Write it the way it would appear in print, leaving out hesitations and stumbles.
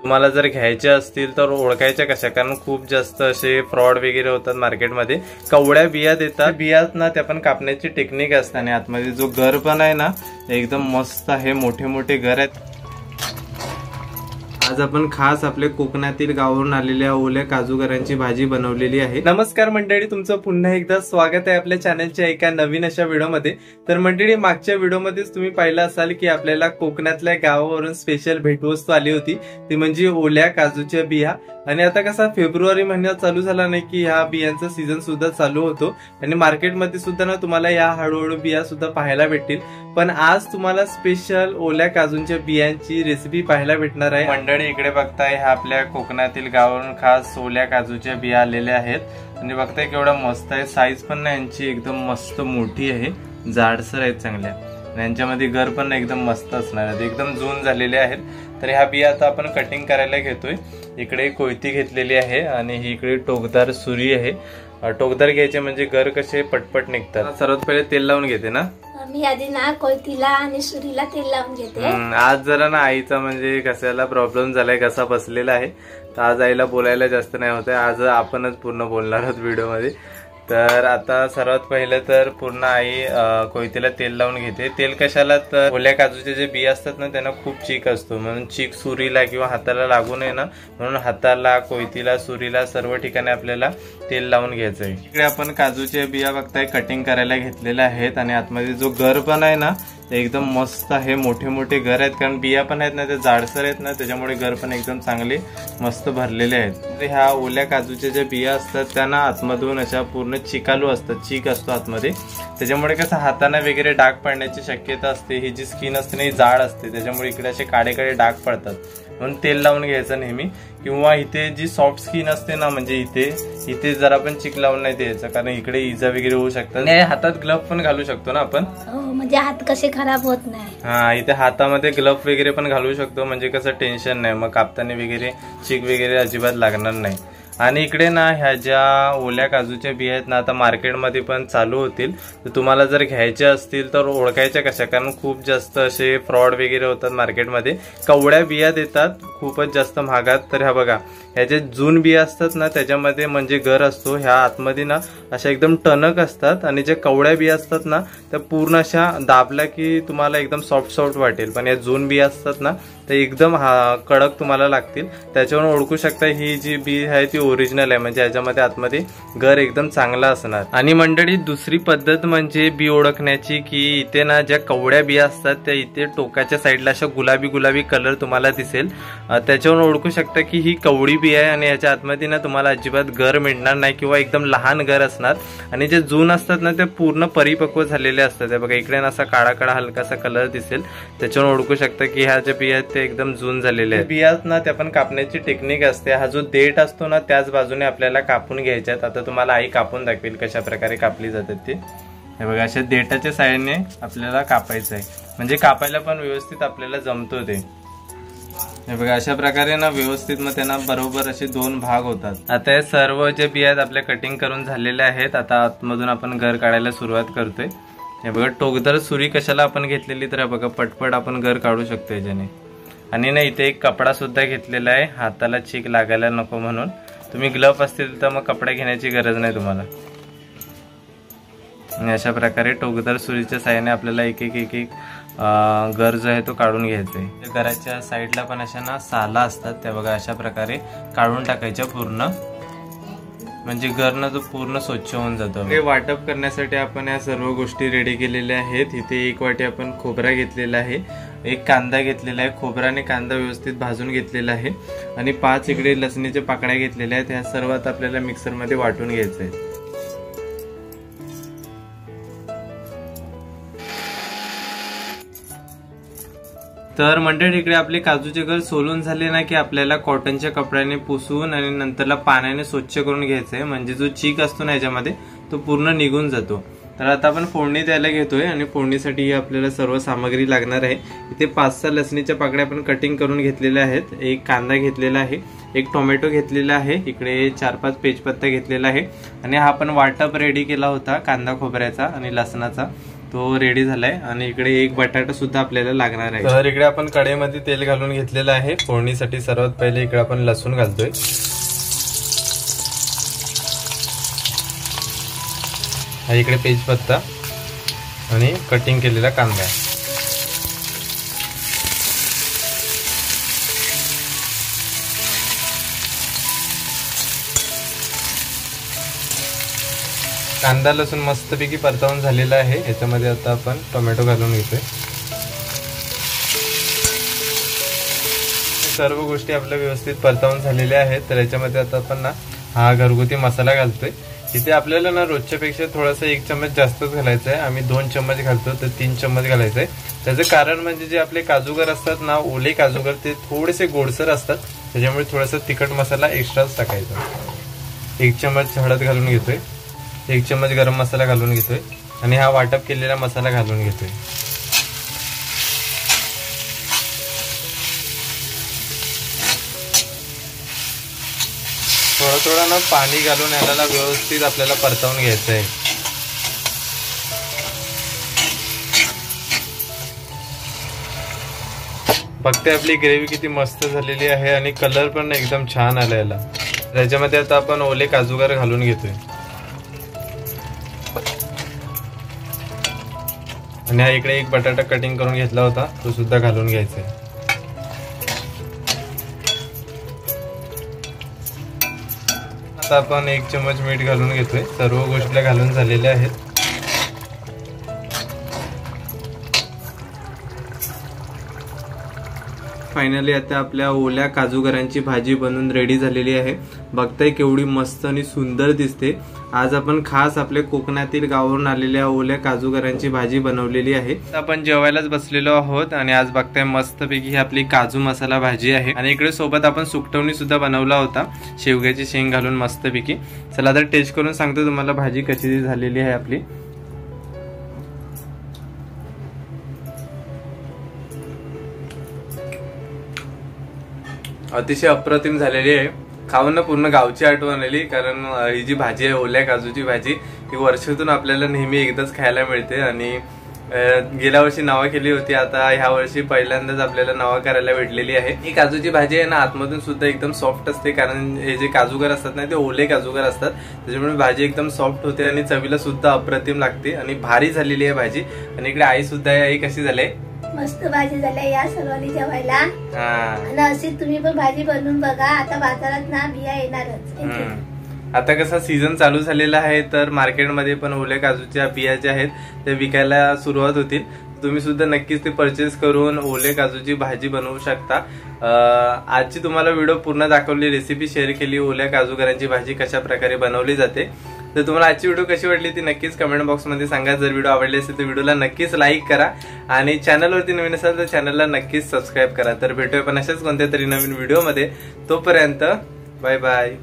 तुम्हाला जर घ्यायचे असतील तर ओळखायच्या कशा, कारण खूप जास्त असे फ्रॉड वगैरे होतात मार्केटमध्ये। कवड्या बिया देतात, बियात ना त्या पण कापण्याची टेक्निक असते आणि आतमध्ये जो घर पण आहे ना एकदम मस्त आहे, मोठे मोठे घर आहेत। आज आपण खास आपले कोकणातील गावावरून आलेल्या ओल्या काजूगरांची भाजी बनवलेली आहे। नमस्कार मंडळी, तुमचं पुन्हा एकदा स्वागत आहे आपल्या चॅनलच्या एका नवीन अशा व्हिडिओमध्ये। तर मंडळी, मागच्या व्हिडिओमध्येच तुम्ही पाहिलं असाल की आपल्याला कोकणातल्या गावावरून स्पेशल भेटवस्तू आली होती, ती म्हणजे ओल्या काजूच्या बिया। आणि आता कसा फेब्रुवारी महिना चालू झाला नाही की ह्या बियांचा सीझन सुद्धा चालू होतो आणि मार्केटमध्ये सुद्धा ना तुम्हाला या हळूहळू बिया सुद्धा पाहायला भेटतील। पण आज तुम्हाला स्पेशल ओल्या काजूंच्या बियांची रेसिपी पाहायला भेटणार आहे। मंडळी इकडे बघताय, ह्या आपल्या कोकणातील गावावरून खास ओल्या काजूच्या बिया आलेल्या आहेत आणि बघताय केवढा मस्त आहे। साईज पण ना यांची एकदम मस्त मोठी आहे, जाडसर आहेत चांगल्या, यांच्यामध्ये घर पण एकदम मस्त असणार आहे, एकदम जून झालेले आहेत। तर ह्या बिया आता आपण कटिंग करायला घेतोय। इकडे कोयती घेतलेली आहे आणि ही इकडे टोकदार सुरी आहे। टोकदार घ्यायचे म्हणजे घर कसे पटपट निघतात। सर्वात पहिले तेल लावून घेते ना मी, आधी ना कोयतीला आणि सुरीला तेल लावून घेते। आज जरा ना आईचा म्हणजे घशाला प्रॉब्लेम झालाय, घसा बसलेला आहे, तर आज आईला बोलायला जास्त नाही होत आहे, आज आपणच पूर्ण बोलणार आहोत व्हिडिओ मध्ये। तर आता सर्वात पहिलं तर पूर्ण आई कोयतीला तेल लावून घेते। तेल कशाला, तर ओल्या काजूचे जे बी असतात ना त्यांना खूप चीक असतो, म्हणून चीक सुरीला किंवा हाताला लागू नये ना, म्हणून हाताला, कोयतीला, सुरीला सर्व ठिकाणी आपल्याला तेल लावून घ्यायचं आहे। इकडे आपण काजूच्या बिया बघताय कटिंग करायला घेतलेल्या आहेत आणि आतमध्ये जो घर पण आहे ना एकदम मस्त आहे, मोठे मोठे घर आहेत, कारण बिया पण आहेत ना ते जाडसर आहेत ना, त्याच्यामुळे घर पण एकदम चांगले मस्त भरलेले आहेत। ह्या ओल्या काजूच्या ज्या बिया असतात त्यांना आतमधून अशा पूर्ण चिकालू असतात, चीक असतो आतमध्ये, त्याच्यामुळे कसं हाताना वगैरे डाग पडण्याची शक्यता असते। ही जी स्किन असते ना ही जाड असते, त्याच्यामुळे इकडे असे काळे काळे डाग पडतात, म्हणून तेल लावून घ्यायचं नेहमी। किंवा इथे जी सॉफ्ट स्किन असते ना, म्हणजे इथे जरा पण चिक लावून नाही द्यायचं, कारण इकडे इजा वगैरे होऊ शकतात। हातात ग्लव्ह पण घालू शकतो ना आपण, म्हणजे हात कसे खराब होत नाही। हा, इथे हातामध्ये ग्लव्ह वगैरे पण घालू शकतो, म्हणजे कसं टेन्शन नाही, मग कापताना वगैरे चिक वगैरे अजिबात लागणार नाही। आणि इकडे ना ह्या ज्या ओल्या काजूच्या बिया आहेत ना आता मार्केटमध्ये पण चालू होतील, तर तुम्हाला जर घ्यायच्या असतील तर ओळखायच्या कशा, कारण खूप जास्त असे फ्रॉड वगैरे होतात मार्केटमध्ये। कवड्या बिया देतात खूपच जास्त महागात। तर ह्या बघा, ह्या जे जून बिया असतात ना त्याच्यामध्ये म्हणजे घर असतो, ह्या आतमध्ये ना अशा एकदम टणक असतात आणि ज्या कवड्या बिया असतात ना त्या पूर्ण अशा दाबल्या की तुम्हाला एकदम सॉफ्ट सॉफ्ट वाटेल, पण या जून बिया असतात ना तर एकदम कडक तुम्हाला लागतील। त्याच्यावरून ओळखू शकता ही जी बी आहे ती ओरिजिनल आहे, म्हणजे याच्यामध्ये आतमध्ये घर एकदम चांगला असणार। आणि मंडळी दुसरी पद्धत म्हणजे बी ओळखण्याची, की इथे ना ज्या कवड्या बिया असतात त्या इथे टोकाच्या साईडला अशा गुलाबी गुलाबी कलर तुम्हाला दिसेल, त्याच्यावरून ओळखू शकता की ही कवडी बी आहे आणि याच्या आतमध्ये ना तुम्हाला अजिबात घर मिळणार नाही किंवा एकदम लहान घर असणार। आणि जे जून असतात ना ते पूर्ण परिपक्व झालेले असतात, बघा इकडे ना असा काळा काळा हलकासा कलर दिसेल, त्याच्यावरून ओळखू शकता की ह्या ज्या बिया आहेत ते एकदम जून झालेले आहेत। बियात ना त्या पण कापण्याची टेक्निक असते, हा जो देठ असतो ना त्याच बाजूने आपल्याला कापून घ्यायच्यात। आता तुम्हाला आई कापून दाखवेल कशा प्रकारे कापली जातात ते। हे बघा, अशा देठाच्या साहाय्याने आपल्याला कापायचं आहे, म्हणजे कापायला पण व्यवस्थित आपल्याला जमतो ते। हे बघा, अशा प्रकारे ना व्यवस्थित मग त्यांना बरोबर असे दोन भाग होतात। आता हे सर्व जे बिया आहेत आपल्या कटिंग करून झालेल्या आहेत, आता आतमधून आपण घर काढायला सुरुवात करतोय। हे बघा, टोकदार सुरी कशाला आपण घेतलेली, तर बघा पटपट आपण घर काढू शकतो याच्याने। आणि ना इथे एक कपडा सुद्धा घेतलेला आहे, हाताला चीक लागायला नको म्हणून। तुम्ही ग्लव्ह असतील तर मग कपडा घेण्याची गरज नाही तुम्हाला। आणि अशा प्रकारे टोकदार सुरीच्या साहाय्याने आपल्याला एक एक एक एक घर जो आहे तो काढून घ्यायचा आहे। घराच्या साईडला पण अशा ना साला असतात, त्या बघा अशा प्रकारे काढून टाकायच्या पूर्ण, म्हणजे घर ना तो पूर्ण स्वच्छ होऊन जातो। हे वाटप करण्यासाठी आपण या सर्व गोष्टी रेडी केलेल्या आहेत। इथे एक वाटी आपण खोबरा घेतलेला आहे, एक कांदा घेतलेला आहे, खोबरा आणि कांदा व्यवस्थित भाजून घेतलेला आहे आणि 5 इकडे लसणीच्या पाकळ्या घेतलेल्या आहेत। ह्या सर्वात आपल्याला मिक्सर मध्ये वाटून घ्यायचं आहे। तर मंडळी इकडे आपले काजूचे घर सोलून झाले ना की आपल्याला कॉटनच्या कपड्याने पुसून आणि नंतरला पाण्याने स्वच्छ करून घ्यायचंय, म्हणजे जो चीक असतो ना याच्यामध्ये तो पूर्ण निघून जातो। तर आता आपण फोडणी द्यायला घेतोय आणि फोडणीसाठी आपल्याला सर्व सामग्री लागणार आहे। इथे 5-6 लसणीच्या पाकळ्या आपण कटिंग करून घेतलेल्या आहेत, एक कांदा घेतलेला आहे, एक टोमॅटो घेतलेला आहे, इकडे 4-5 तेजपत्ता घेतलेला आहे आणि हा आपण वाटप रेडी केला होता कांदा खोबऱ्याचा आणि लसणाचा, तो रेडी झालाय आणि इकडे एक बटाटा सुद्धा आपल्याला लागणार आहे। तर इकडे आपण कढईमध्ये तेल घालून घेतलेलं आहे फोडणीसाठी। सर्वात पहिले इकडे आपण लसूण घालतोय, हा इकडे तेजपत्ता आणि कटिंग केलेला कांदा। कांदा लसूण मस्तपैकी परतवून झालेला आहे। याच्यामध्ये आता आपण टोमॅटो घालून घेतोय। सर्व गोष्टी आपल्या व्यवस्थित परतवून झालेल्या आहेत। तर याच्यामध्ये आता आपण ना हा घरगुती मसाला घालतोय। इथे आपल्याला ना रोजच्या पेक्षा थोडासा 1 चम्मच जास्तच घालायचा आहे। आम्ही 2 चम्मच घालतो तर 3 चम्मच घालायचं आहे। त्याचं कारण म्हणजे जे आपले काजूगर असतात ना, ओले काजूगर, ते थोडेसे गोडसर असतात, त्याच्यामुळे थोडासा तिखट मसाला एक्स्ट्राच टाकायचा। 1 चम्मच हळद घालून घेतोय, 1 चम्मच गरम मसाला घालून घेतोय आणि हा वाटप केलेला मसाला घालून घेतोय। थोडा थोडा ना पाणी घालून याला व्यवस्थित आपल्याला परतवून घ्यायचं आहे। बघते आपली ग्रेव्ही किती मस्त झालेली आहे आणि कलर पण एकदम छान आला याला। त्याच्यामध्ये आता आपण ओले काजूगर घालून घेतोय आणि हा इकडे एक बटाटा कटिंग करून घेतला होता तो सुद्धा घालून घ्यायचा आहे। आता आपण 1 चम्मच मीठ घालून घेतोय। सर्व गोष्टी घालून झालेल्या आहेत। फायनली आता आपल्या ओल्या काजूगरांची भाजी बनवून रेडी झालेली आहे। बघताय केवढी मस्त आणि सुंदर दिसते। आज आपण खास आपल्या कोकणातील गावावरून आलेल्या ओल्या काजूगरांची भाजी बनवलेली आहे। आपण जेवायलाच बसलेलो आहोत आणि आज बघताय मस्तपैकी ही आपली काजू मसाला भाजी आहे आणि इकडे सोबत आपण सुकटवणी सुद्धा बनवला होता शेवग्याची शेंग घालून मस्तपैकी। चला आता टेस्ट करून सांगतो तुम्हाला भाजी कशी झालेली आहे आपली। अतिशय अप्रतिम झालेली आहे। खाऊन ना पूर्ण गावची आठवण आली, कारण ही जी भाजी आहे ओल्या काजूची भाजी ही वर्षातून आपल्याला नेहमी एकदाच खायला मिळते आणि गेल्या वर्षी नावा केली होती, आता ह्या वर्षी पहिल्यांदाच आपल्याला नावा करायला भेटलेली आहे। ही काजूची भाजी आहे ना आतमधून सुद्धा एकदम सॉफ्ट असते, कारण हे जे काजूगर असतात ना ते ओले काजूगर असतात, त्याच्यामुळे भाजी एकदम सॉफ्ट होते आणि चवीला सुद्धा अप्रतिम लागते आणि भारी झालेली आहे भाजी। आणि इकडे आई सुद्धा आहे। आई कशी झाली? मस्त भाजी झाली, या सर्वांनी जेवायला। आणि अशी तुम्ही पण भाजी बनवून बघा। आता बाजारात ना बिया येणारच। आता कसा सीझन चालू झालेला आहे तर मार्केटमध्ये पण ओल्या काजूच्या बिया ज्या आहेत ते विकायला सुरुवात होतील। तुम्ही सुद्धा नक्कीच ते परचेस करून ओले काजूची भाजी बनवू शकता। आजची तुम्हाला व्हिडिओ पूर्ण दाखवली, रेसिपी शेअर केली ओल्या काजूगरांची भाजी कशा प्रकारे बनवली जाते। तर तुम्हाला आजची व्हिडिओ कशी वाटली ती नक्कीच कमेंट बॉक्स मध्ये सांगा। जर व्हिडिओ आवडली असेल तर व्हिडिओला नक्कीच लाईक करा आणि चॅनलवरती नवीन असाल तर चॅनलला नक्कीच सबस्क्राईब करा। तर भेटूया पण अशाच कोणत्या तरी नवीन व्हिडिओ मध्ये। तोपर्यंत बाय बाय।